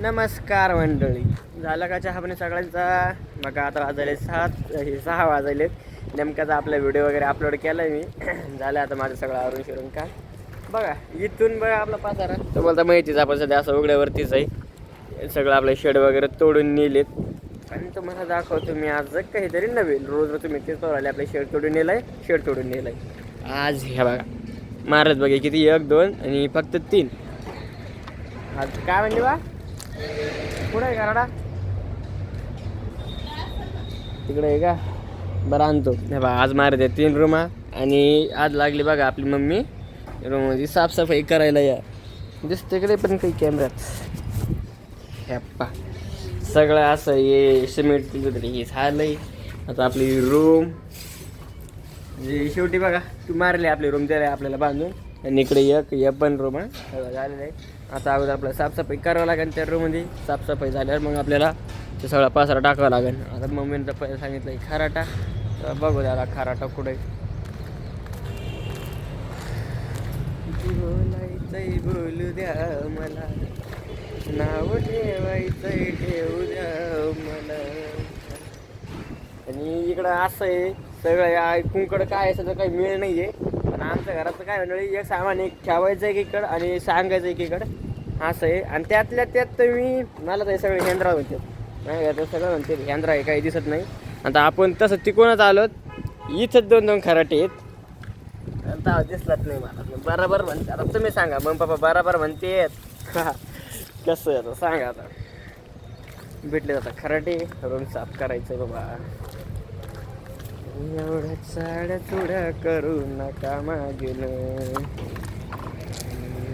नमस्कार मंडळी, झाला का चहा पाणी सगळ्यांचा? बघा आता वाजले 6 वाजलेत नेमकाच आपला व्हिडिओ वगैरे अपलोड केला मी. झालं आता माझं सगळं आवरून शिरून का बघा. इथून बघा आपला पाचारा तुम्हाला तर माहितीच, आपण सध्या असं उघड्यावरतीच आहे. सगळं आपले शेड वगैरे तोडून नेलेत आणि तुम्हाला दाखवतो मी आज काहीतरी नवीन. रोज तुम्ही तेच राहिले, आपले शेड तोडून नेलाय आज. ह्या बघा मारत बघा किती, 1 2 आणि फक्त 3. आज काय म्हणले बा, कुठं आहे कराडा? तिकडे आहे का? बरं आणतो. नाही बा, आज मारत आहे 3 रूमा. आणि आज लागली बघा आपली मम्मी रूममध्ये साफसफाई करायला. या दिसते कडे पण काही कॅमेऱ्यात ह्याप्पा सगळं असं हे सिमेंट हे झालंय. आता आपली रूम म्हणजे शेवटी बघा तू मारली आपली रूम, त्याला आपल्याला बांधून. आणि इकडे एक पण रूम आहे झालेलं आहे. आता अगोदर आपल्याला साफसफाई करावं लागेल त्या रूममध्ये. साफसफाई झाल्यावर मग आपल्याला ते सगळा पासरा टाकावा लागेल. आता मम्मीनं तर पहिलं सांगितलं की खराटा, तर बघू द्याला खराटा कुठे बोलायचंय बोलू द्या मला, नाव ठेवायचंय ठेवू द्या मला. आणि इकडं असं आहे सगळं, या कुंकड काय असं काही मिळ नाही आहे. पण आमच्या घरात काय म्हणजे एक सामान एक ठेवायचं एकीकडं आणि सांगायचं एकीकडं असं आहे. आणि त्यातल्या त्यात तुम्ही मला तर सगळे हेंद्रा म्हणते, नाही का? सगळं म्हणते हेंद्रा आहे, काही दिसत नाही. आता आपण तसं तिकूनच आलो, इथंच 2 खराटे आहेत. आता दिसलाच नाही मला, बरोबर म्हणते. आता तुम्ही सांगा, मग पप्पा बरोबर म्हणते कसं आता सांगा. आता भेटले आता खराटे, रूम साफ करायचं बाबा. एवढ्या साड्या चुड्या करू नका मागेल,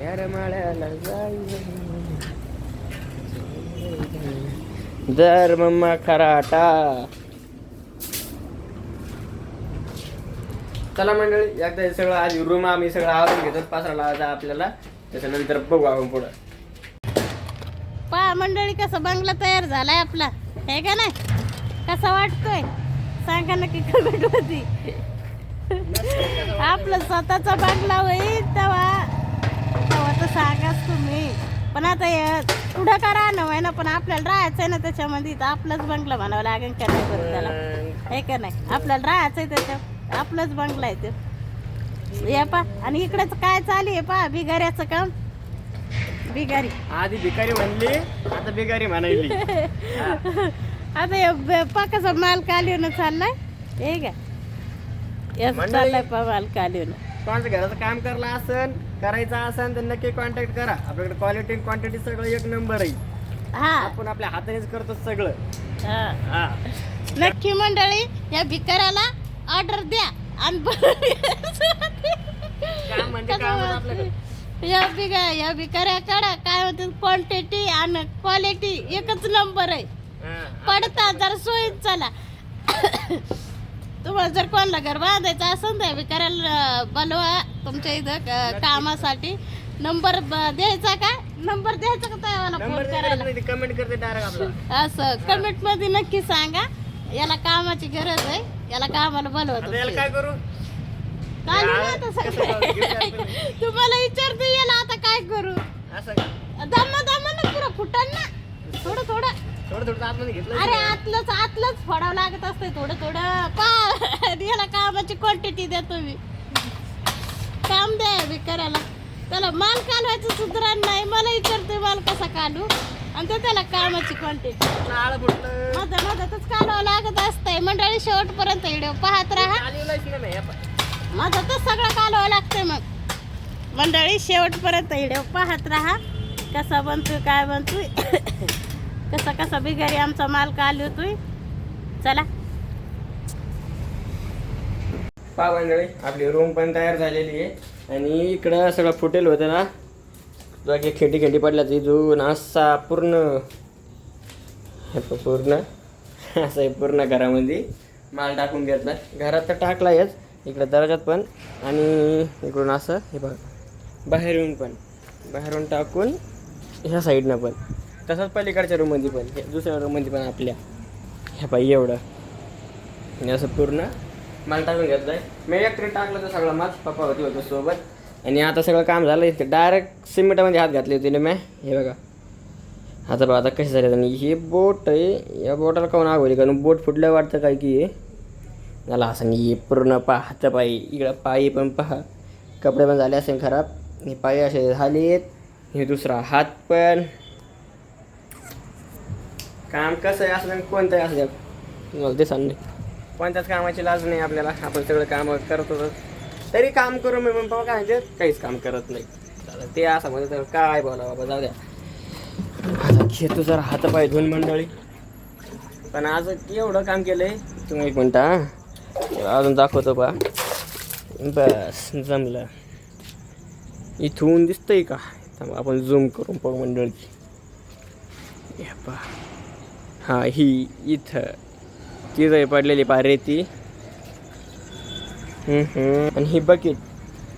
यार माळ्याला जाईल जर मम्मा खराटा. चला मंडळी, एकदा हे सगळं आज रूम आम्ही सगळं आवरून घेतो. पासरा लावायचा आपल्याला, त्याच्यानंतर बघू आपण पुढं. पहा मंडळी, कसा बंगला तयार झालाय आपला, हे का नाही? कसा वाटतोय सांगा नक्की कमेंट मध्ये. आपलं स्वतःचा बंगला होईल तेव्हा तर सांगाच तुम्ही. पण आता पुढं का राहणं आहे ना, पण आपल्याला राहायचंय ना त्याच्यामध्ये, तर आपलाच बंगला म्हणावं लागेल का नाही बरं त्याला, हे का नाही? आपल्याला राहायचंय त्याच्यात, आपलाच बंगला आहे ते. या पा, आणि इकडेच काय चालू आहे पहा, बिगाऱ्याचं काम. बिगारी आधी भिकारी म्हणली, आता बिगारी म्हणायली. आता पाकाचा माल कालवून चाललाय, हे का? याच चाललाय पा माल कालवून. कोणाचं घराचं काम करायचं असेल तर नक्की कॉन्टॅक्ट करा. आपल्याकडे क्वालिटी क्वांटिटी सगळं 1 नंबर आहे. हा, आपण आपल्या हातानेच करतो सगळं. हा नक्की मंडळी, या भिकाऱ्याला ऑर्डर द्या. आणि काम म्हणजे काम आपल्याकडे. या भिकाऱ्याकडे काय होतं, क्वांटिटी आणि क्वालिटी एकच नंबर आहे. पडता जर सोयीत चला. तुम्हाला जर कोणाला घर बांधायचं असेल तर भिकाऱ्याला बोलवा तुमच्या इथं कामासाठी. नंबर द्यायचा का? नंबर द्यायचा का त्याला फोन करायला? कमेंट करते डायरेक्ट आपल्याला. असं कमेंट मध्ये नक्की सांगा, याला कामाची गरज आहे, याला कामाला बोलवा. याला काय करू? तुम्हाला विचारते याला आता काय करू. असं दमा ना पुरा फुटन ना, थोडं थोडं आतमध्ये घेतलं. अरे आतलंच फोडावं लागत असते थोडं पा. याला कामाची क्वांटिटी देतो मी, काम द्या विकायला. त्याला माल कालवायचं सुधारण नाही, मला विचारते माल कसा काढू, आणि तो त्याला कामाची क्वांटिटी मधातच कालवावं लागत असतंय. मंडळी शेवटपर्यंत व्हिडिओ पाहत राहा. मधातच सगळं कालवावं लागतंय. मग मंडळी शेवटपर्यंत व्हिडिओ पाहत राहा, कसा बनतोय काय बनतोय, कसा बिगारी आमचा माल कालवतोय. चला पहा मंडळी, आपली रूम पण तयार झालेली आहे. आणि इकडं सगळं फुटेल होतं ना, जागी खिंडी पडल्या तिथून असा पूर्ण असं आहे. पूर्ण घरामध्ये माल टाकून घेतला. घरात तर टाकला आहेच, इकडं दरवाजात पण, आणि इकडून असं हे बघा बाहेरून टाकून ह्या साईडनं पण, तसंच पलीकडच्या रूममध्ये पण, दुसऱ्या रूममध्ये पण आपल्या ह्या पाहिजे एवढं. आणि असं पूर्ण माल टाकून घेतलं आहे. मी एकटरी टाकलं तर सगळं माल, पप्पा होते सोबत. आणि आता सगळं काम झालं, ते डायरेक्ट सिमेंटामध्ये हात घातले होते मी. हे बघा आता बघा आता कसे झाले आणि हे बोट आहे, या बोटाला काऊन आग होती कारण बोट फुटलं वाटतं काय की हे झालं असं नाही. हे पूर्ण पहा हात पायी इकडं पायी पण पहा, कपडे पण झाले असेल खराब, हे पायी असे झालेत, हे दुसरा हात पण. काम कसं आहे असं कोणतंही असं द्या तुम्हाला ते सांग नाही, कोणत्याच कामाची लाज नाही आपल्याला, आपण सगळं काम करतो तरी काम करू मी पण बाबा काय काहीच काम करत नाही. ते असं म्हणजे तर काय बोला बाबा जाऊ द्या. आता घेतो जरा हातपाय धुवून मंडळी, पण आज एवढं काम केलंय तुम्ही एक मिनटं अजून दाखवतो बा. बस जमलं. इथून दिसतंय का, आपण झूम करून पाहू मंडळी. हा ही इथं तिथं पडलेली पा रेती. आणि ही बकेट,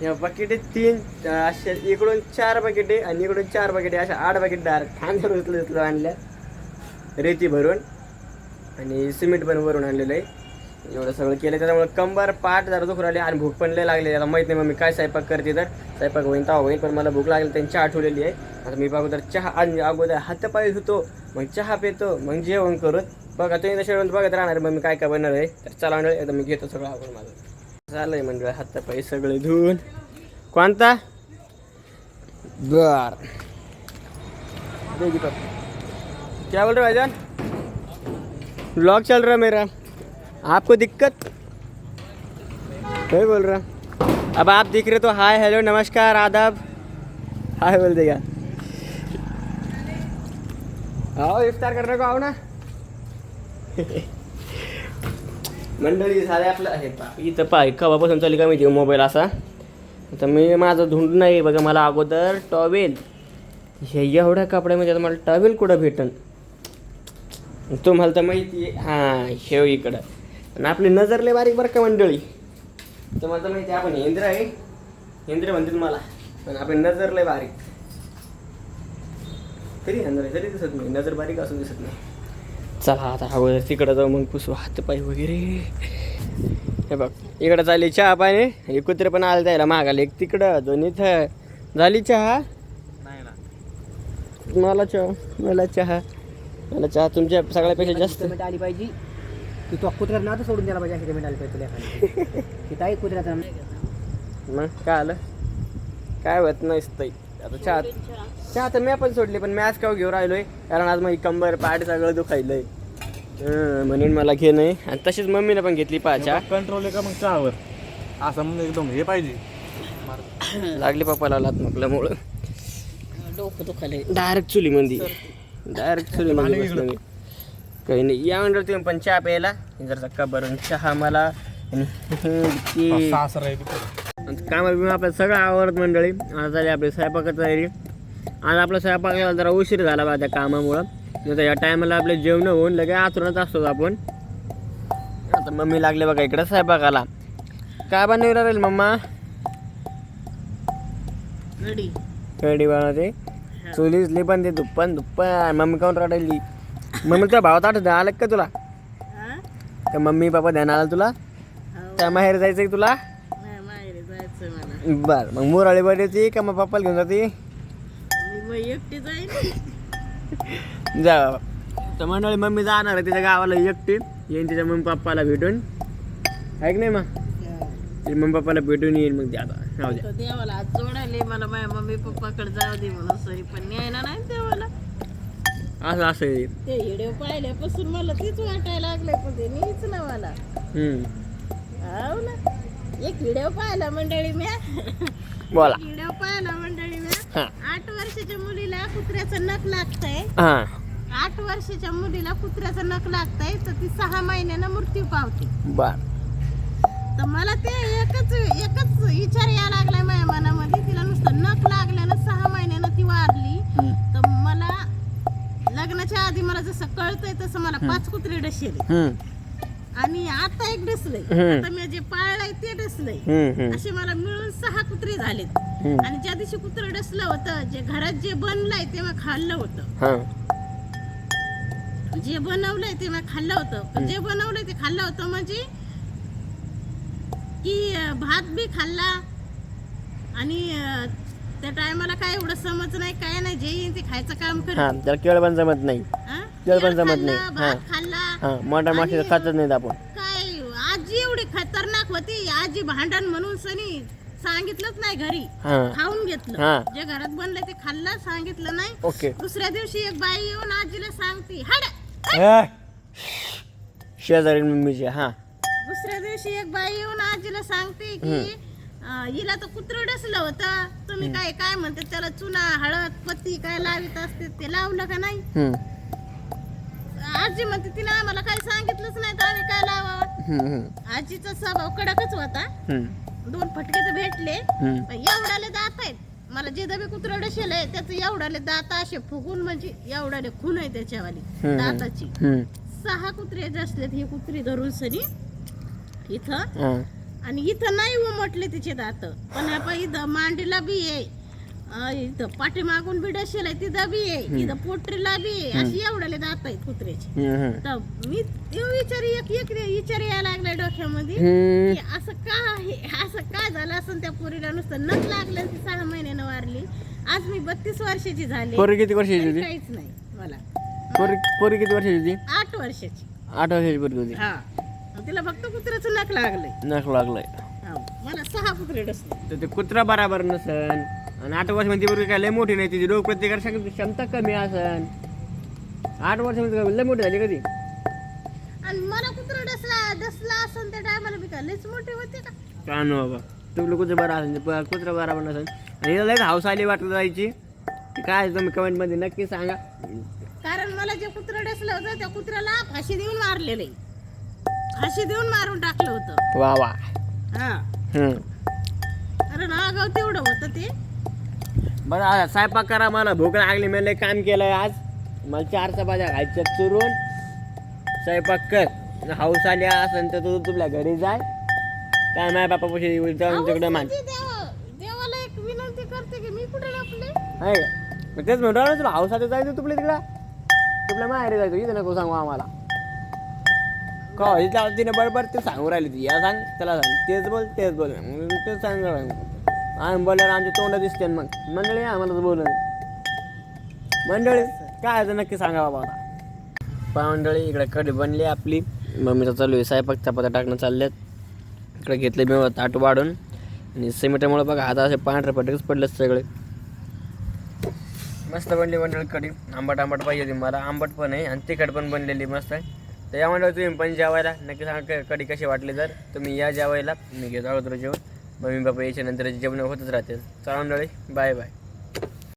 या बकेट 3 अशा इकडून 4 बकेट आहे आणि इकडून 4 बकेट आहे, अशा 8 बकेट डायरेक्ट खांद्यावर उचलून आणल्या रेती भरून आणि सिमेंट पण भरून आणलेलं आहे. एवढं सगळं केलं त्याच्यामुळे कंबर पाठ जरा दुखू राहिली आणि भूक पण लय लागली. त्याला माहीत नाही मग मी काय स्वयंपाक करते, तर स्वयंपाक होईन तेव्हा होईन, पण मला भूक लागली त्यांनी चहा ठेवलेली आहे. आता मी अगोदर चहा आणि अगोदर हातपाय धुतो, मग चहा पितो, मग जेवण करत. बघा तुम्ही तशा बघत राहणार मग मी काय काय बनणार आहे. तर चला मंडळी एकदा मी घेतो सगळं आवडून माझं झालंय मंडळ हातपाय सगळे धुवून. कोणता बर देखी पापा क्या बोल रहे भाईजान, ब्लॉग चल रहा मेरा, आपको दिक्कत क्या बोल रहा. अब आप दिख रहे तो हाय हेलो नमस्कार आदाब हाय बोल देगा. आओ इफ्तार करने को आओ ना. मंडळी झाले आपलं हे पा इथं पाय कवापासून चालली का माहिती मोबाईल असा. तर मी माझं धुंड नाही बघा, मला अगोदर टॉवेल हे एवढ्या कपड्यामध्ये आता मला टॉवेल कुठं भेटन तुम्हाला तर माहिती आहे. हां शेव इकडं आणि आपली नजर लय बारीक बरं का मंडळी, तुम्हाला तर माहिती आहे आपण हेंद्र आहे, हेंद्र म्हणतील मला, पण आपली नजर लय बारीक. तरी हेंद्र तरी दिसत नाही, नजर बारीक असून दिसत नाही. चला आता अगोदर तिकडं जाऊ मग पुसू हातपाय वगैरे. हे बघ इकडं चालली चहा पाणी आणि कुत्रे पण आले त्याला मागाले एक तिकडं दोन इथं. झाली चहा मला चहा तुमच्या सगळ्यापेक्षा जास्त पेमेंट आली पाहिजे. तू कुत्र्यात ना तर सोडून द्यायला पाहिजे, पेमेंट आली पाहिजे तुला. तिथं आहे कुत्र्यात मग काय आलं काय होत नसतंय. आता चहा तर मी पण सोडली, पण मी आज का घेऊन राहिलोय कारण आज माझी कंबर पाठ सगळं दुखायलंय म्हणून मला घे नाही. आणि तशीच मम्मीने पण घेतली चहा. कंट्रोल आहे का मग चहावर असं मग एकदम हे पाहिजे. लागली पप्पाला लात मुळं डोकं दुखायला डायरेक्ट चुलीमध्ये बसलो मी. काही नाही या मंडळ तुम्ही पण चहा प्यायला जर चक्का भरून चहा मला आणि सासर आहे कामाला बिमा आपल्याला सगळं आवडत मंडळी. आज झाली आपली स्वयंपाकाची तयारी. आज आपला स्वयंपाकाला जरा उशीर झाला बा त्या कामामुळं, नाही तर या टायमाला आपले जेवण होऊन लगे आतूनच असतो आपण. आता मम्मी लागले बघा इकडे स्वयंपाकाला. काय बनवून राहील मम्मा? कढी बनवते. चुलीसली पण ते दुप्पन मम्मी काऊन रडायली? मम्मी तुला भावात आठवत आलं का तुला? का मम्मी पप्पा ध्यान आला तुला? त्या माहेर जायचं की तुला? बर मग मुराळी बडायची का मग पप्पाला घेऊन जाते? एकटी जाईल जा बाबा. तर मंडळी मम्मी जाणार आहे तिच्या गावाला एकटी, येईन तिच्या मम्मी पप्पाला भेटून. ऐक नाही मग मम्मी पप्पाला भेटून येईल मग ते. आता राहू द्या देवाला आज जोडायले मला माझ्या मम्मी पप्पाकडे जाऊ दे म्हणून, सरी पण न्यायला नाही देवाला. असं असं आहे. ते व्हिडिओ पाहिल्यापासून मला तीच वाटायला लागले, पण ते नीच ना मला. हो ना, एक व्हिडिओ पाहिला मंडळी म्या. बोला. व्हिडिओ पाहिला मंडळी म्या. 8 वर्षाच्या मुलीला कुत्र्याचं नख लागतंय. 8 वर्षाच्या मुलीला कुत्र्याचं नख लागतंय तर ती 6 महिन्यानं मृत्यू पावते. बर तर मला ते एकच विचार यायला लागलाय माझ्या मनामध्ये, तिला नुसतं नख लागल्यानं 6 महिन्यानं ती वारली. तर मला लग्नाच्या आधी मला जसं कळतंय तसं मला 5 कुत्रे डसले आणि आता एक डसलंय. आता मी जे पाळलंय ते डसलंय. असे मला मिळून 6 कुत्रे झालेत. आणि ज्या दिवशी कुत्रं डसलं होतं, जे घरात जे बनलंय तेव्हा खाल्लं होतं, जे बनवलंय तेव्हा खाल्लं होतं. पण जे बनवलंय ते खाल्लं होतं म्हणजे की भात बी खाल्ला आणि त्या टायमाला काय एवढं समज नाही काय नाही, जे येईन ते खायचं काम कर. हा त्याला केळ पण जमत नाही. केळ पण जमत नाही. हा खाल्ला हा मोठा मासे खातच नाहीत आपण. काय आजी एवढी खतरनाक होती, आजी भांडण म्हणून सनी सांगितलंच नाही घरी, हा खाऊन घेतलं. हा जे घरात बनलं ते खाल्लं, सांगितलं नाही. ओके. दुसऱ्या दिवशी एक बाई येऊन आजीला सांगती हाड. शेजारी मम्मीची. हा दुसऱ्या दिवशी एक बाई येऊन आजीला सांगते की हिला तर कुत्रं डसलं होतं, तुम्ही काय काय म्हणते त्याला, चुना हळद पत्ती काय लावित असते ते लावलं का नाही. हम्म, आजी म्हणते तिने आम्हाला काही सांगितलंच नाही तर आम्ही काय लावावं. हम्म, हम्म, आजीचा स्वभाव कडकच होता. हम्म, 2 फटके तर भेटले, हम्म. पण एवढाले दात आहेत. मला जे दबे कुत्रं डसेल आहे त्याचं एवढाले दात असे फुगून, म्हणजे एवढाले खून आहे त्याच्यावाली दाताची. हम्म. 6 कुत्रे डसलेत ही कुत्री धरून सनी इथं, हा. आणि इथं नाही उमटले तिचे दात, पण आपण इथं मांडीला बी आहे, इथं पाठीमागून बी डसेल आहे तिथं बी आहे, इथं पोटरीला बी आहे, अशी एवढाले दात आहेत कुत्र्याची. हम्म, तर मी ते एक विचार यायला लागलाय डोक्यामध्ये हम्म. की असं काय झालं असं. त्या पोरीला नुसतं नख लागलं, ती 6 महिन्यानं वारली. आज मी 32 वर्षाची झाली, पोरी किती वर्षाची तरी होती? काहीच नाही मला. पोरी किती वर्षाची होती? 8 वर्षाची. 8 वर्षाची पोरगी होती. हा, तिला फक्त कुत्र्याचं नख लागलंय. नख लागलाय. मला 6 कुत्रे डसले. तर ते कुत्रा बराबर नसन, आणि 8 वर्षामध्ये पोरगी काय लय मोठी नाही, तिची रोग प्रतिकार क्षमता कमी असन. 8 वर्षामध्ये लय मोठी झाली कधी? आणि मला कुत्रा डसला असं त्या टायमाला मी काय लयच मोठे होते का? का न बाबा, तुम्ही कुत्रा बरा असेल, कुत्रा बराबर नसन. आणि हिला लयच हाऊस आली वाटलं जायची. काय तुम्ही कमेंटमध्ये नक्की सांगा. कारण मला जे कुत्रा डसलं होतं त्या कुत्र्याला फाशी देऊन मारलेलं आहे. फाशी देऊन मारून टाकलं होतं. वा वा. हा, हम्म. अरे नागाव तेवढं होतं ते. बरं आता स्वयंपाक करा, मला भूक लागली, मी लय काम केलंय आज. मला 4 चपात्या खायच्या चुरून. स्वयंपाक कर, हाऊस आली असेल तर तू तुझ्या घरी जाय. काय माय बापापाशी जाऊन तिकडे मान म्हणजे देवाला एक विनंती करते की मी कुठे लपले. आहे का? मग तेच म्हणतो ना तुला, हाऊस आली जायचं तुपल्या तिकडं, तुपल्या माहेरी जायचं. इथं नको सांगू आम्हाला. का इथं तिने बरोबर ते सांगू राहिली ती, या सांग त्याला सांग, तेच बोल तेच बोल, तेच सांग. आम्ही बोलल्यावर आमचे तोंड दिसते. मग मंडळी आम्हालाच बोल. मंडळी काय आहे नक्की सांगा बाबा. आता मंडळी इकडे कढी बनली आपली, मम्मीचा चालू आहे स्वयंपाक, चपात्या टाकणं चालल्यात. इकडे घेतले मी ताट वाढून, आणि सिमेंटामुळे बघा आता असे पांढरे फटकच पडलेत सगळे. मस्त बनली मंडळी कढी. आंबट पाहिजे होती मला, आंबट पण आहे आणि तिखट पण बनलेली मस्त आहे. तर या मंडळी तुम्ही पण जेवायला नक्की सांगा कढी कशी वाटली. जर तुम्ही या जेवायला, मी घेतो अगोदर जेवण, मम्मी बाबा याच्यानंतर जेवण होतच राहतील. चला मंडळी, बाय बाय.